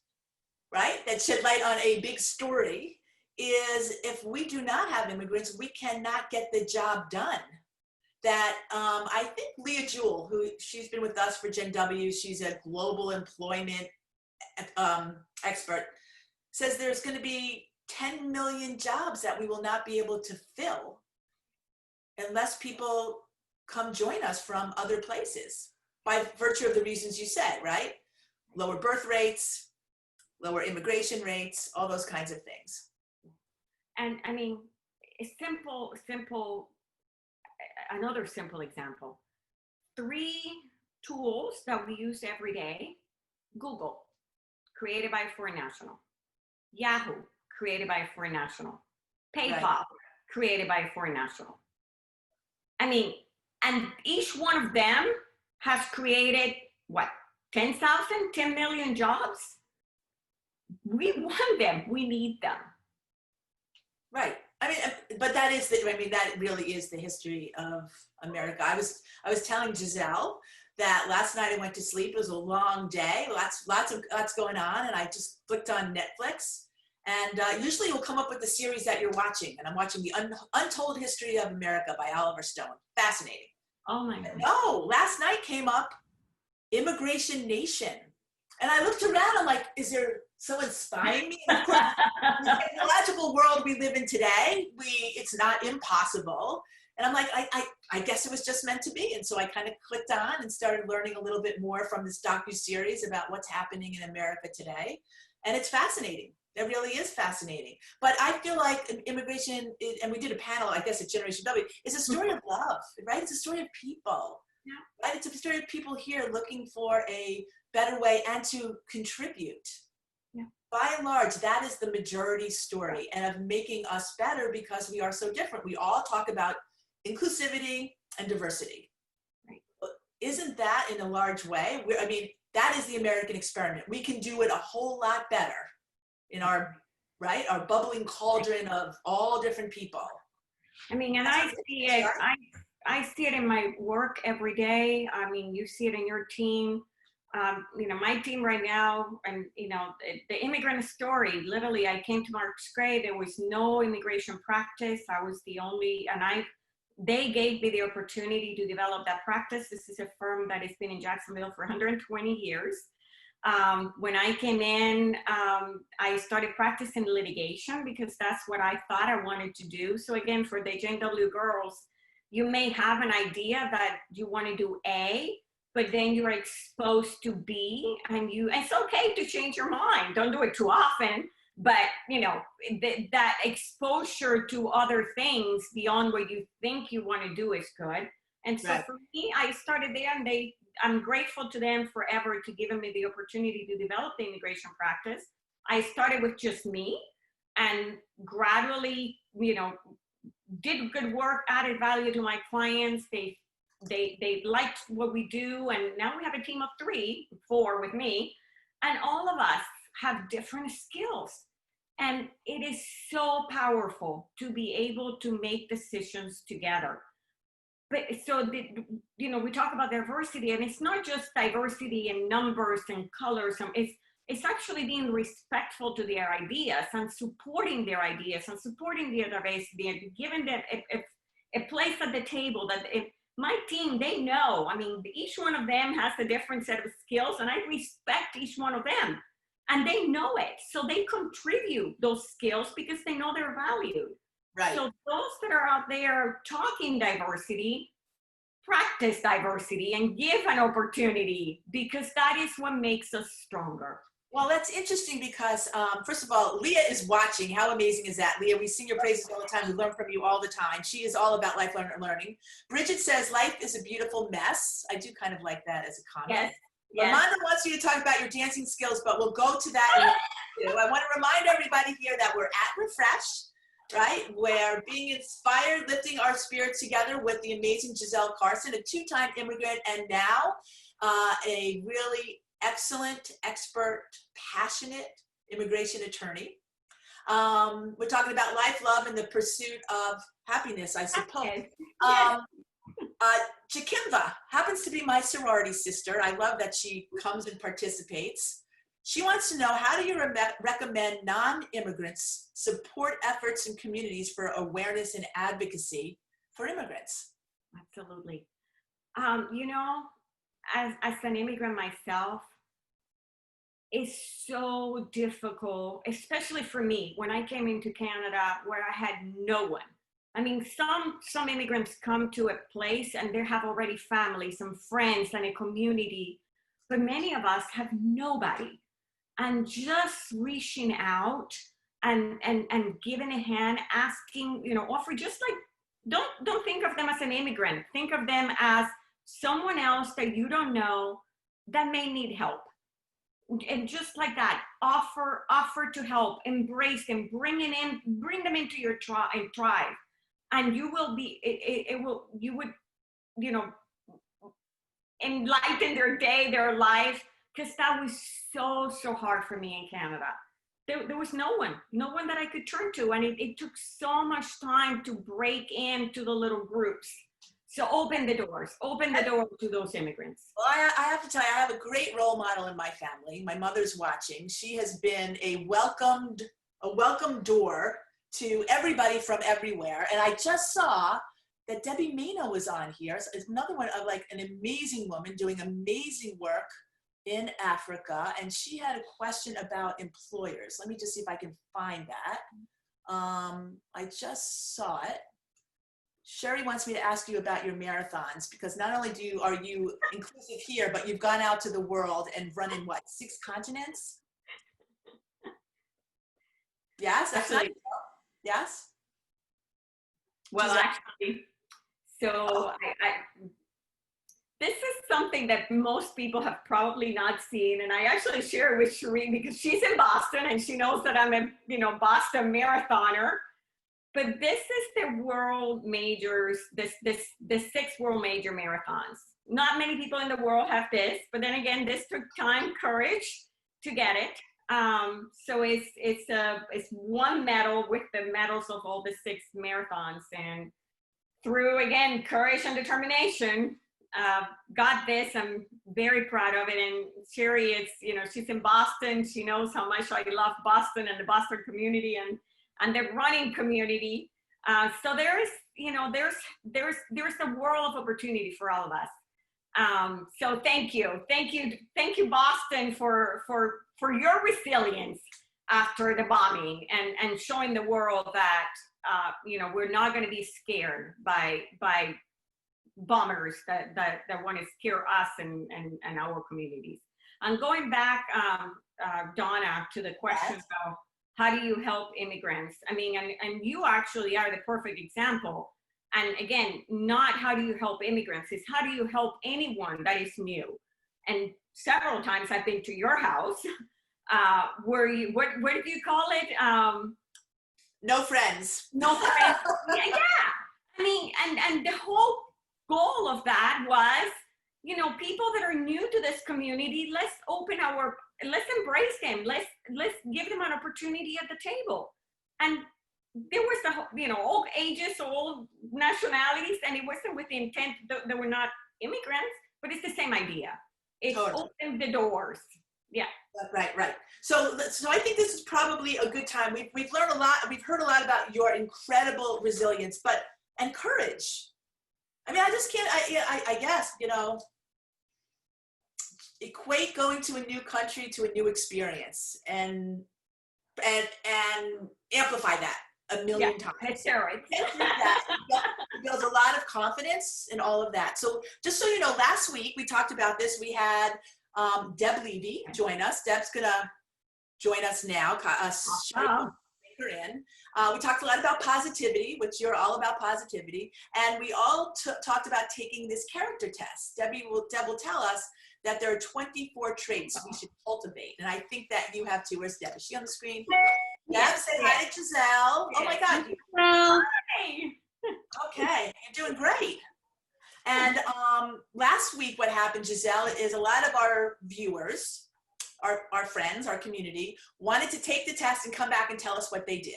right, that shed light on a big story is if we do not have immigrants, we cannot get the job done. That I think Leah Jewell, she's been with us for Gen W, she's a global employment expert, says there's going to be 10 million jobs that we will not be able to fill unless people come join us from other places by virtue of the reasons you said, right? Lower birth rates, lower immigration rates, all those kinds of things. And I mean, a another simple example, 3 tools that we use every day: Google, created by a foreign national; Yahoo, created by a foreign national; PayPal, right, created by a foreign national. I mean, and each one of them has created what, 10 million jobs? We want them, we need them. Right. I mean, but that is that really is the history of America. I was telling Giselle that last night I went to sleep. It was a long day, lots going on, and I just clicked on Netflix. And usually you'll come up with the series that you're watching, and I'm watching the Untold History of America by Oliver Stone. Fascinating. Oh my God. No, last night came up Immigration Nation, and I looked around. I'm like, is there someone spying me? And of course, in the technological world we live in today, it's not impossible. And I'm like, I guess it was just meant to be. And so I kind of clicked on and started learning a little bit more from this docuseries about what's happening in America today. And it's fascinating. It really is fascinating. But I feel like immigration, and we did a panel, I guess, at Generation W, is a story of love, right? It's a story of people, right? It's a story of people here looking for a better way and to contribute. Yeah. By and large, that is the majority story, and of making us better because we are so different. We all talk about inclusivity and diversity. Right. Isn't that in a large way? I mean, that is the American experiment. We can do it a whole lot better in our bubbling cauldron of all different people. I mean, and I see it, I see it in my work every day. I mean, you see it in your team. My team right now, and the immigrant story, literally I came to Mark's grade, there was no immigration practice. I was the only, and they gave me the opportunity to develop that practice. This is a firm that has been in Jacksonville for 120 years. When I came in, I started practicing litigation because that's what I thought I wanted to do. So again, for the Gen W girls, you may have an idea that you want to do A, but then you're exposed to B, and it's okay to change your mind. Don't do it too often, but that exposure to other things beyond what you think you want to do is good. And so for me, I started there, and I'm grateful to them forever to giving me the opportunity to develop the immigration practice. I started with just me, and gradually, did good work, added value to my clients. They liked what we do, and now we have a team of 4 with me, and all of us have different skills. And it is so powerful to be able to make decisions together. But so, we talk about diversity, and it's not just diversity in numbers and colors. It's actually being respectful to their ideas and supporting their ideas and supporting their diversity and giving them a place at the table that my team, they know. I mean, each one of them has a different set of skills, and I respect each one of them. And they know it. So they contribute those skills because they know they're valued. Right. So those that are out there talking diversity, practice diversity and give an opportunity, because that is what makes us stronger. Well, that's interesting because, first of all, Leah is watching. How amazing is that, Leah? We sing your praises all the time. We learn from you all the time. She is all about lifelong learning. Bridget says, life is a beautiful mess. I do kind of like that as a comment. Yes. Yes. Armando wants you to talk about your dancing skills, but we'll go to that in a minute. I want to remind everybody here that we're at Refresh, right? We're being inspired, lifting our spirits together with the amazing Giselle Carson, a two-time immigrant, and now a really excellent, expert, passionate immigration attorney. We're talking about life, love, and the pursuit of happiness, I suppose. Yes. Chikimva happens to be my sorority sister. I love that she comes and participates. She wants to know, how do you recommend non-immigrants support efforts in communities for awareness and advocacy for immigrants? Absolutely. You know, as an immigrant myself, it's so difficult, especially for me, when I came into Canada where I had no one. I mean, some immigrants come to a place and they have already family, some friends and a community, but many of us have nobody. And just reaching out and giving a hand, asking, you know, offer, just like, don't think of them as an immigrant. Think of them as someone else that you don't know that may need help. And just like that, offer to help, embrace them, bring them into your tribe, and you will be, you would, you know, enlighten their day, their life, because that was so hard for me in Canada. There was no one that I could turn to, and it took so much time to break into the little groups. So open the door to those immigrants. Well, I have to tell you, I have a great role model in my family. My mother's watching. She has been a welcome door to everybody from everywhere. And I just saw that Debbie Mano was on here. So it's another one of like an amazing woman doing amazing work in Africa. And she had a question about employers. Let me just see if I can find that. I just saw it. Sherry wants me to ask you about your marathons, because not only are you inclusive here, but you've gone out to the world and run in what, 6 continents? Yes, actually. Yes. Well, actually, so this is something that most people have probably not seen, and I actually share it with Sheree because she's in Boston and she knows that I'm a Boston marathoner. But this is the world majors, the 6 world major marathons. Not many people in the world have this, but then again, this took time, courage to get it. So it's one medal with the medals of all the 6 marathons, and through, again, courage and determination, got this. I'm very proud of it. And Sherry, she's in Boston. She knows how much I love Boston and the Boston community and the running community. So there's a world of opportunity for all of us. So thank you, Boston, for your resilience after the bombing and showing the world that we're not going to be scared by bombers that want to scare us and our communities. And going back, Donna, to the question about how do you help immigrants? I mean, and you actually are the perfect example. And again, not how do you help immigrants, it's how do you help anyone that is new? And several times I've been to your house, where you, what did you call it? No friends. No friends. Yeah. I mean, and the whole goal of that was, people that are new to this community, let's embrace them. Let's give them an opportunity at the table. And there was all ages, all nationalities, and it wasn't with the intent that they were not immigrants, but it's the same idea. It's totally. Open the doors. Yeah. Right. So I think this is probably a good time. We've learned a lot. We've heard a lot about your incredible resilience, and courage. I mean, I just can't. I guess equate going to a new country to a new experience, and amplify that a million times. That's right. It builds a lot of confidence in all of that. So just so you know, last week we talked about this. We had Deb Levy join us. Deb's gonna join us now. Her in. We talked a lot about positivity, which you're all about positivity, and we all talked about taking this character test. Deb will tell us that there are 24 traits we should cultivate, and I think that you have too. Where's Deb? Is she on the screen? Deb, say hi to Giselle. Oh my God. Hi. Okay, you're doing great. And last week, what happened, Giselle, is a lot of our viewers, our friends, our community, wanted to take the test and come back and tell us what they did.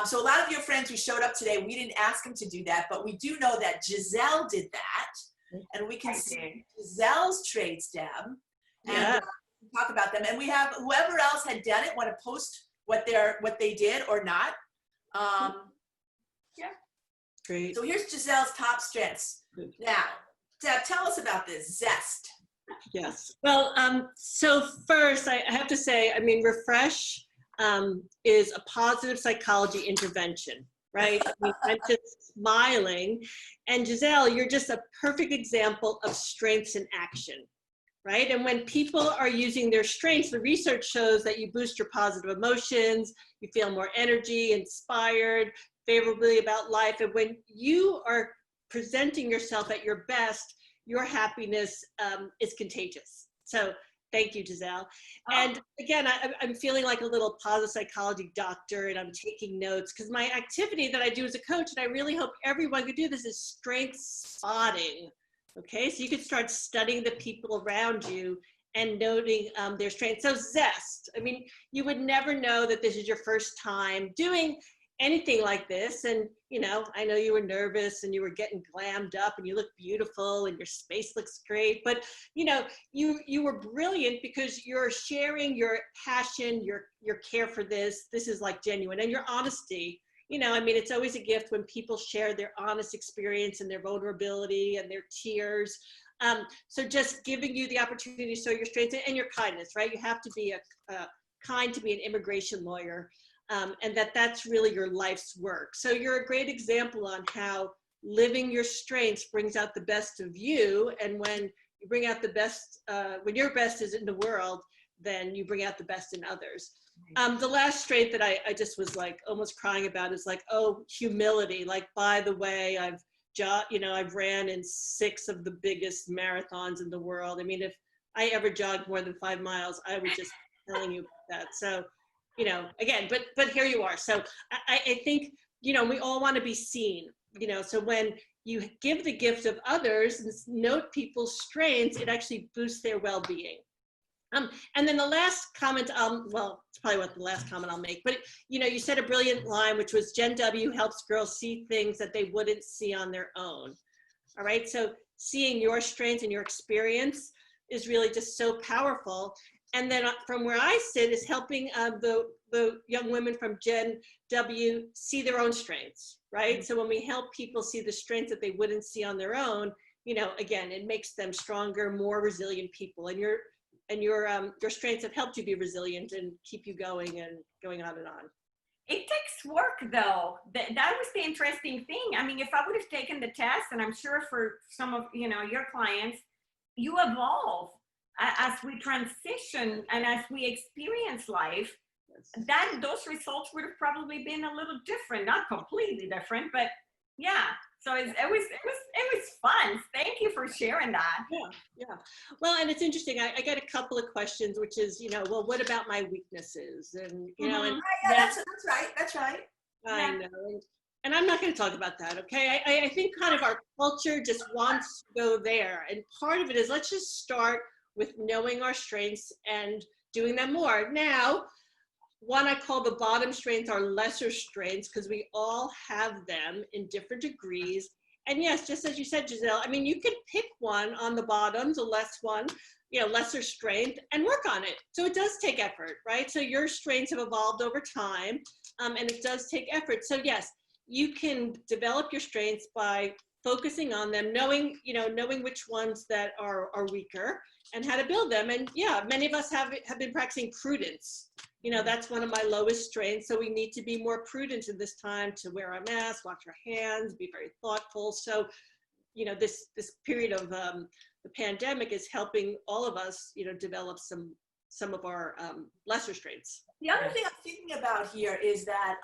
So a lot of your friends who showed up today, we didn't ask them to do that, but we do know that Giselle did that. And we can see Giselle's traits, Deb. And talk about them. And we have whoever else had done it want to post what they did or not. Great. So here's Giselle's top strengths. Now, Deb, tell us about this zest. Yes. Well, so first I have to say, I mean, refresh is a positive psychology intervention, right? I mean, I'm just smiling. And Giselle, you're just a perfect example of strengths in action, right? And when people are using their strengths, the research shows that you boost your positive emotions, you feel more energy, inspired, favorably about life. And when you are presenting yourself at your best, your happiness is contagious. So thank you, Giselle. And again, I'm feeling like a little positive psychology doctor, and I'm taking notes because my activity that I do as a coach, and I really hope everyone could do this, is strength spotting. Okay, so you could start studying the people around you and noting their strengths. So zest, I mean, you would never know that this is your first time doing anything like this. And, you know, I know you were nervous and you were getting glammed up and you look beautiful and your space looks great, but, you know, you were brilliant because you're sharing your passion, your care for this. This is like genuine, and your honesty. You know, I mean, it's always a gift when people share their honest experience and their vulnerability and their tears. So just giving you the opportunity to show your strengths and your kindness, right? You have to be kind to be an immigration lawyer. And that's really your life's work. So you're a great example on how living your strengths brings out the best of you. And when you bring out the best, when your best is in the world, then you bring out the best in others. The last strength that I just was like almost crying about is like, oh, humility. Like, by the way, I've ran in 6 of the biggest marathons in the world. I mean, if I ever jogged more than 5 miles, I would just telling you about that. So, you know, again, but here you are. So I think, you know, we all want to be seen, you know, so when you give the gift of others and note people's strengths, it actually boosts their well-being. And then the last comment, well, it's probably not the last comment I'll make, but, you know, you said a brilliant line, which was Gen W helps girls see things that they wouldn't see on their own. All right. So seeing your strengths and your experience is really just so powerful. And then from where I sit is helping the young women from Gen W see their own strengths, right? So when we help people see the strengths that they wouldn't see on their own, you know, again, it makes them stronger, more resilient people. And your strengths have helped you be resilient and keep you going and going on and on. It takes work, though. That was the interesting thing. I mean, if I would have taken the test, and I'm sure for some of, you know, your clients, you evolve as we transition and as we experience life. That those results would have probably been a little different, not completely different, but yeah. So it was fun. Thank you for sharing that. Yeah. Well, and it's interesting. I get a couple of questions, which is, you know, well, what about my weaknesses? And, you know, and that's right. That's right. I know. And I'm not going to talk about that. Okay. I think kind of our culture just wants to go there. And part of it is, let's just start with knowing our strengths and doing them more. Now, one I call the bottom strengths are lesser strengths, because we all have them in different degrees. And yes, just as you said, Giselle, I mean, you could pick one on the bottom, the lesser strength, and work on it. So it does take effort, right? So your strengths have evolved over time, and it does take effort. So yes, you can develop your strengths by focusing on them, knowing which ones that are weaker and how to build them. And yeah, many of us have been practicing prudence. You know, that's one of my lowest strengths. So we need to be more prudent in this time, to wear our mask, wash our hands, be very thoughtful. So this period of the pandemic is helping all of us, develop some of our lesser strengths. The other thing I'm thinking about here is that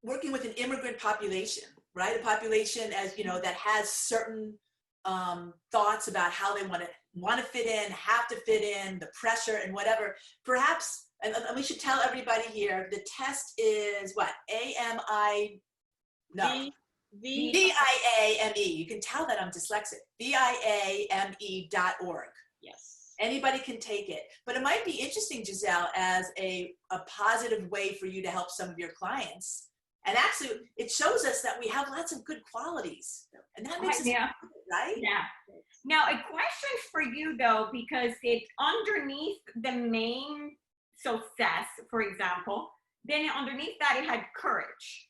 working with an immigrant population, right? A population, as that has certain thoughts about how they want to fit in, have to fit in, the pressure and whatever. Perhaps, and we should tell everybody here, the test is what? VIAME. You can tell that I'm dyslexic. VIAME.org. Yes. Anybody can take it. But it might be interesting, Giselle, as a positive way for you to help some of your clients. And actually, it shows us that we have lots of good qualities. And that makes us good, right? Yeah. Now, a question for you, though, because it's underneath the main success, for example, then underneath that, it had courage.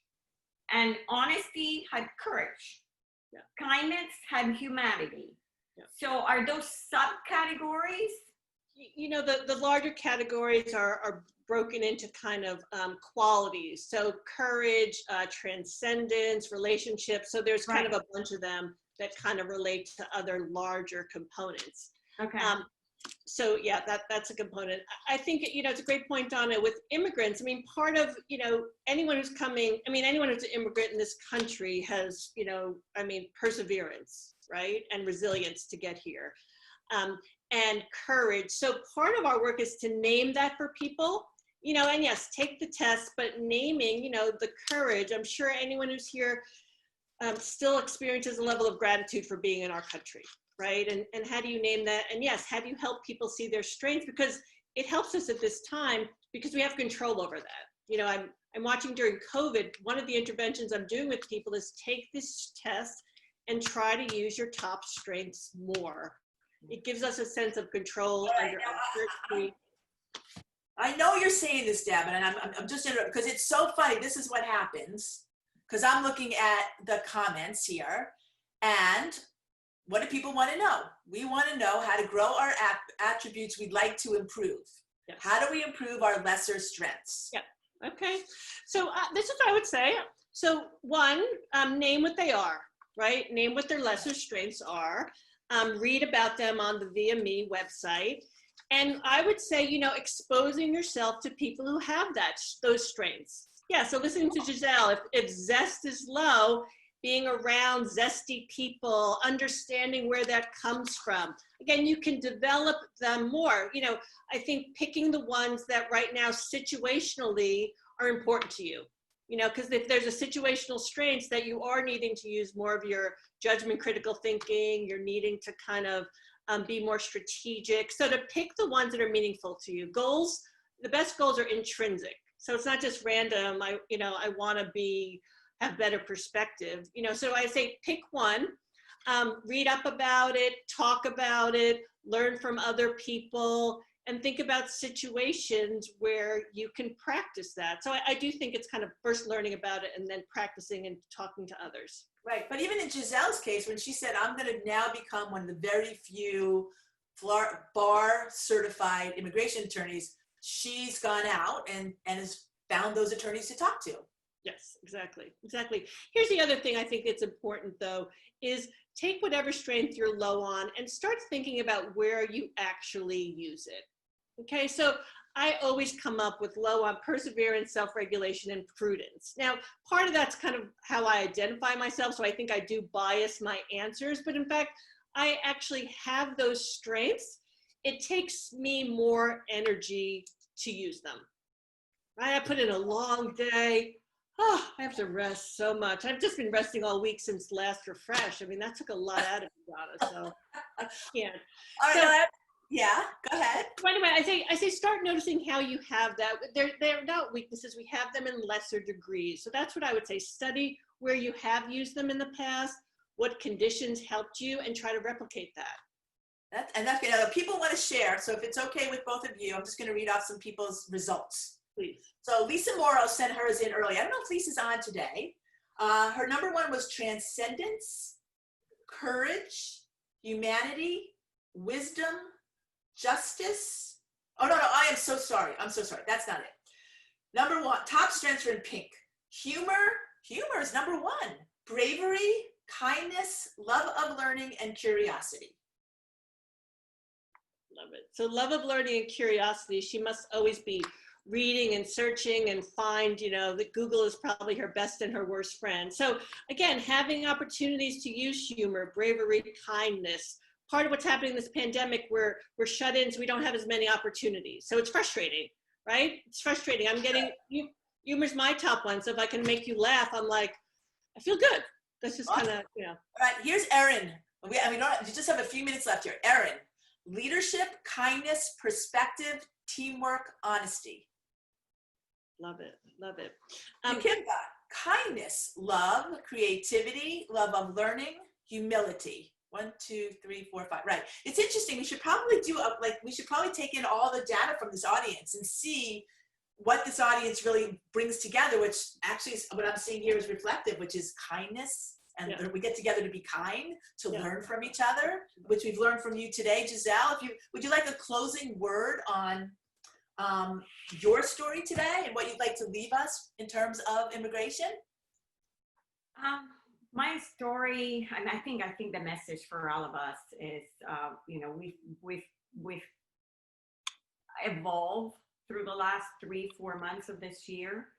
And honesty had courage. Yeah. Kindness had humanity. Yeah. So are those subcategories? The larger categories are broken into kind of qualities. So courage, transcendence, relationships. So there's kind of a bunch of them that kind of relate to other larger components. Okay. So yeah, that's a component. I think, it's a great point, Donna, with immigrants. I mean, part of, anyone who's coming, anyone who's an immigrant in this country has, perseverance, right? And resilience to get here. And courage. So part of our work is to name that for people, and yes, take the test, but naming, the courage. I'm sure anyone who's here still experiences a level of gratitude for being in our country, right? And how do you name that? And yes, how do you help people see their strengths? Because it helps us at this time because we have control over that. I'm watching during COVID, one of the interventions I'm doing with people is take this test and try to use your top strengths more. It gives us a sense of control under uncertainty. I know you're saying this, Deb, and I'm just interrupting because it's so funny. This is what happens because I'm looking at the comments here, and what do people want to know? We want to know how to grow our attributes we'd like to improve. Yes. How do we improve our lesser strengths? Yeah. Okay. So this is what I would say. So one, name what they are, right? Name what their lesser strengths are. Read about them on the VME website. And I would say, exposing yourself to people who have those strengths. Yeah, so listening to Giselle, if zest is low, being around zesty people, understanding where that comes from. Again, you can develop them more. I think picking the ones that right now situationally are important to you. Because if there's a situational strengths that you are needing to use more of your judgment, critical thinking, you're needing to kind of be more strategic. So to pick the ones that are meaningful to you. Goals, the best goals are intrinsic. So it's not just random. I want to have better perspective. So I say pick one, read up about it, talk about it, learn from other people, and think about situations where you can practice that. So I do think it's kind of first learning about it and then practicing and talking to others. Right, but even in Giselle's case, when she said, I'm gonna now become one of the very few bar certified immigration attorneys, she's gone out and has found those attorneys to talk to. Yes, exactly. Here's the other thing I think that's important though, is take whatever strength you're low on and start thinking about where you actually use it. Okay, so I always come up with low on perseverance, self-regulation, and prudence. Now, part of that's kind of how I identify myself, so I think I do bias my answers, but in fact, I actually have those strengths. It takes me more energy to use them. Right? I put in a long day. Oh, I have to rest so much. I've just been resting all week since last refresh. That took a lot out of me, Donna, so I can't. All right, yeah, go ahead. So anyway, I say start noticing how you have that. They're not weaknesses. We have them in lesser degrees. So that's what I would say. Study where you have used them in the past, what conditions helped you, and try to replicate that. That's good. Now, people want to share. So if it's okay with both of you, I'm just going to read off some people's results. Please. So Lisa Morrow sent hers in early. I don't know if Lisa's on today. Her number one was transcendence, courage, humanity, wisdom, justice. Oh, no, I am so sorry. I'm so sorry. That's not it. Number one, top strengths are in pink. Humor is number one. Bravery, kindness, love of learning, and curiosity. Love it. So love of learning and curiosity. She must always be reading and searching and find, you know, that Google is probably her best and her worst friend. So again, having opportunities to use humor, bravery, kindness. Part of what's happening in this pandemic, we're shut in, so we don't have as many opportunities. So it's frustrating, right? It's frustrating. I'm getting, humor's my top one. So if I can make you laugh, I'm like, I feel good. That's just kind of, you know. All right, here's Erin. We just have a few minutes left here. Erin, leadership, kindness, perspective, teamwork, honesty. Love it, love it. Kim got kindness, love, creativity, love of learning, humility. 1, 2, 3, 4, 5. Right. It's interesting. We should probably we should probably take in all the data from this audience and see what this audience really brings together, which actually is what I'm seeing here is reflective, which is kindness. And we get together to be kind, to learn from each other, which we've learned from you today. Giselle, would you like a closing word on your story today and what you'd like to leave us in terms of immigration? My story, and I think the message for all of us is, you know, we've evolved through the last 3-4 months of this year.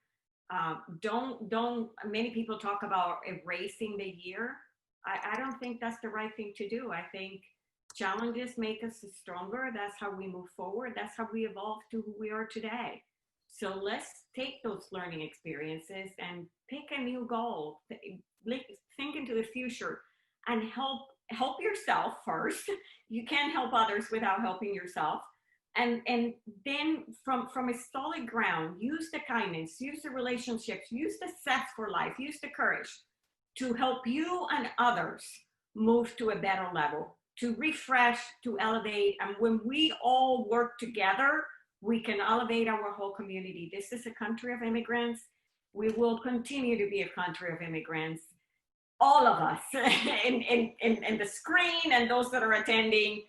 Many people talk about erasing the year. I don't think that's the right thing to do. I think challenges make us stronger. That's how we move forward. That's how we evolve to who we are today. So let's take those learning experiences and pick a new goal. Think into the future and help yourself first. You can't help others without helping yourself. And then from a solid ground, use the kindness, use the relationships, use the zest for life, use the courage to help you and others move to a better level, to refresh, to elevate. And when we all work together, we can elevate our whole community. This is a country of immigrants. We will continue to be a country of immigrants. All of us in the screen and those that are attending,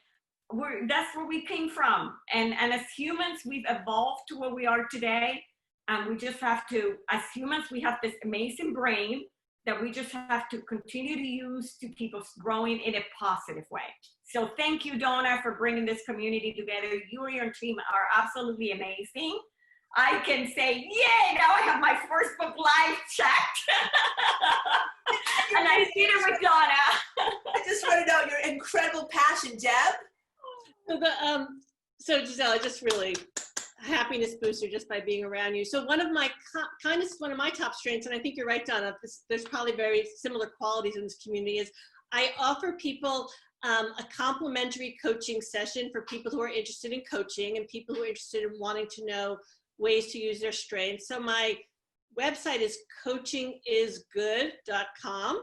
that's where we came from. And as humans, we've evolved to where we are today. And we just have to, as humans, we have this amazing brain that we just have to continue to use to keep us growing in a positive way. So thank you, Donna, for bringing this community together. You and your team are absolutely amazing. I can say, yay, now I have my first book live checked. And I did it with Donna. I just want to know your incredible passion, Deb. So Giselle, I just really happiness booster just by being around you. So one of my kindness is one of my top strengths, and I think you're right, Donna. There's probably very similar qualities in this community. Is I offer people a complimentary coaching session for people who are interested in coaching and people who are interested in wanting to know ways to use their strengths. So my website is coachingisgood.com,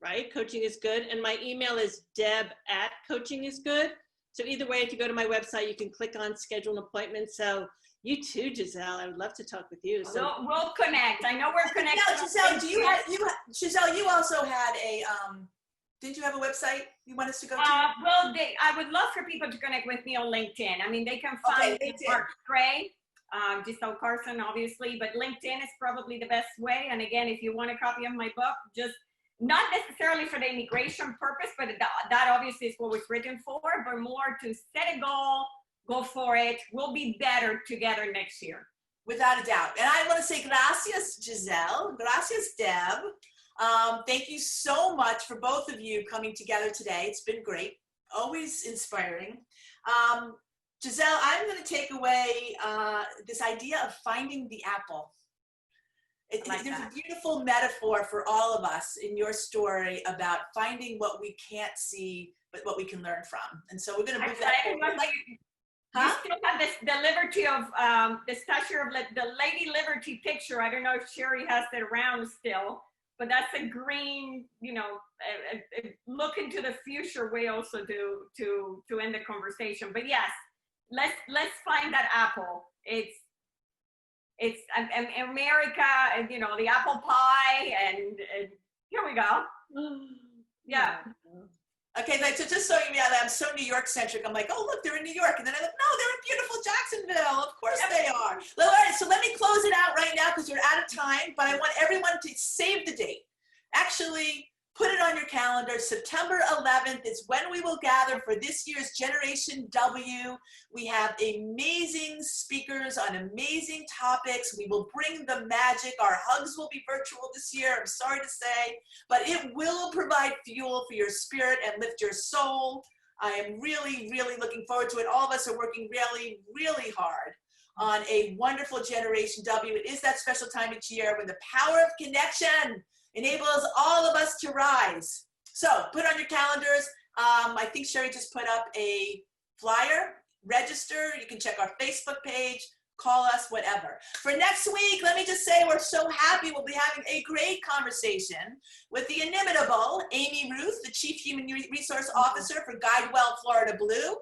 right? Coaching is good. And my email is deb@coachingisgood. So either way, if you go to my website, you can click on schedule an appointment. So you too, Giselle, I would love to talk with you. So we'll connect. I know we're connected. Giselle, Giselle, you also had a, didn't you have a website you want us to go to? Well, I would love for people to connect with me on LinkedIn. I mean, they can find Mark Gray, Giselle Carson, obviously, but LinkedIn is probably the best way. And again, if you want a copy of my book, just not necessarily for the immigration purpose, but that obviously is what it's written for, but more to set a goal, go for it. We'll be better together next year. Without a doubt. And I want to say gracias, Giselle. Gracias, Deb. Thank you so much for both of you coming together today. It's been great. Always inspiring. Giselle, I'm going to take away this idea of finding the apple. There's a beautiful metaphor for all of us in your story about finding what we can't see, but what we can learn from. And so we're going to move that forward. You still have the liberty of the statue of the Lady Liberty picture. I don't know if Sherry has it around still, but that's a green, you know, a look into the future way also to end the conversation. But yes, let's find that apple. It's America, and you know, the apple pie, and here we go. Yeah. Okay, so just so you know, I'm so New York centric. I'm like, oh look, they're in New York, and then I look, no, they're in beautiful Jacksonville. Of course they are. All right, so let me close it out right now because we're out of time. But I want everyone to save the date. Actually, Put it on your calendar. September 11th is when we will gather for this year's Generation W. We have amazing speakers on amazing topics. We will bring the magic. Our hugs will be virtual this year, I'm sorry to say, but it will provide fuel for your spirit and lift your soul. I am really, really looking forward to it. All of us are working really, really hard on a wonderful Generation W. It is that special time each year when the power of connection enables all of us to rise. So put on your calendars. I think Sherry just put up a flyer. Register. You can check our Facebook page. Call us, whatever. For next week, let me just say we're so happy. We'll be having a great conversation with the inimitable Amy Ruth, the Chief Human Resource Officer for GuideWell Florida Blue,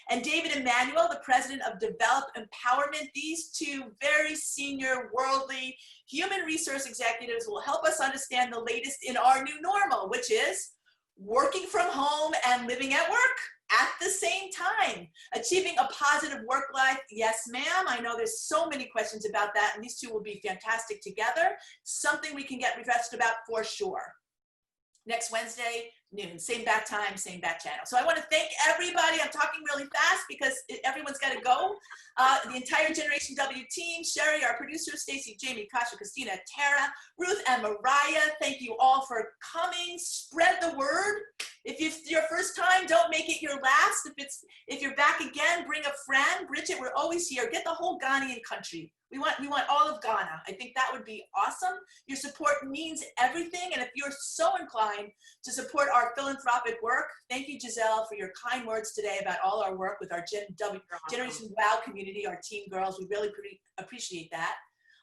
and David Emanuel, the President of Develop Empowerment. These two very senior, worldly human resource executives will help us understand the latest in our new normal, which is working from home and living at work at the same time. Achieving a positive work life. Yes, ma'am. I know there's so many questions about that, and these two will be fantastic together. Something we can get refreshed about for sure. Next Wednesday, noon, same bat time, same bat channel. So I want to thank everybody. I'm talking really fast because everyone's got to go. The entire Generation W team, Sherry, our producer, Stacy, Jamie, Kasha, Christina, Tara, Ruth, and Mariah. Thank you all for coming. Spread the word. If it's your first time, don't make it your last. If you're back again, bring a friend. Bridget, we're always here. Get the whole Ghanaian country. We want all of Ghana. I think that would be awesome. Your support means everything. And if you're so inclined to support our philanthropic work, thank you, Giselle, for your kind words today about all our work with our Generation WOW community, our teen girls. We really appreciate that.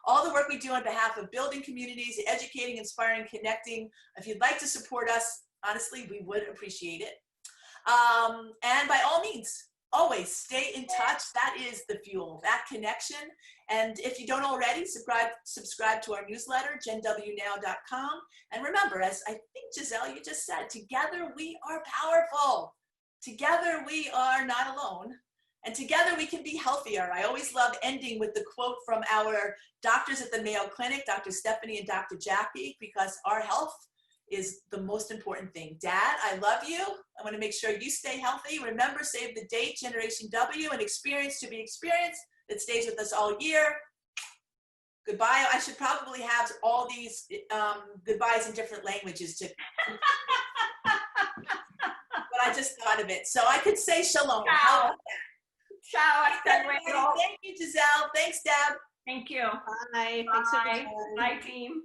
All the work we do on behalf of building communities, educating, inspiring, connecting. If you'd like to support us, honestly, we would appreciate it. And by all means, always stay in touch. That is the fuel, that connection. And if you don't already, subscribe to our newsletter, genwnow.com. And remember, as I think, Giselle, you just said, together we are powerful. Together we are not alone. And together we can be healthier. I always love ending with the quote from our doctors at the Mayo Clinic, Dr. Stephanie and Dr. Jackie, because our health is the most important thing. Dad, I love you. I want to make sure you stay healthy. Remember, save the date, Generation W, an experience to be experienced that stays with us all year. Goodbye. I should probably have all these goodbyes in different languages to. But I just thought of it. So I could say shalom. Ciao. Ciao. Thank you, Giselle. Thanks, Deb. Thank you. Bye. Thanks, everyone. Bye, team.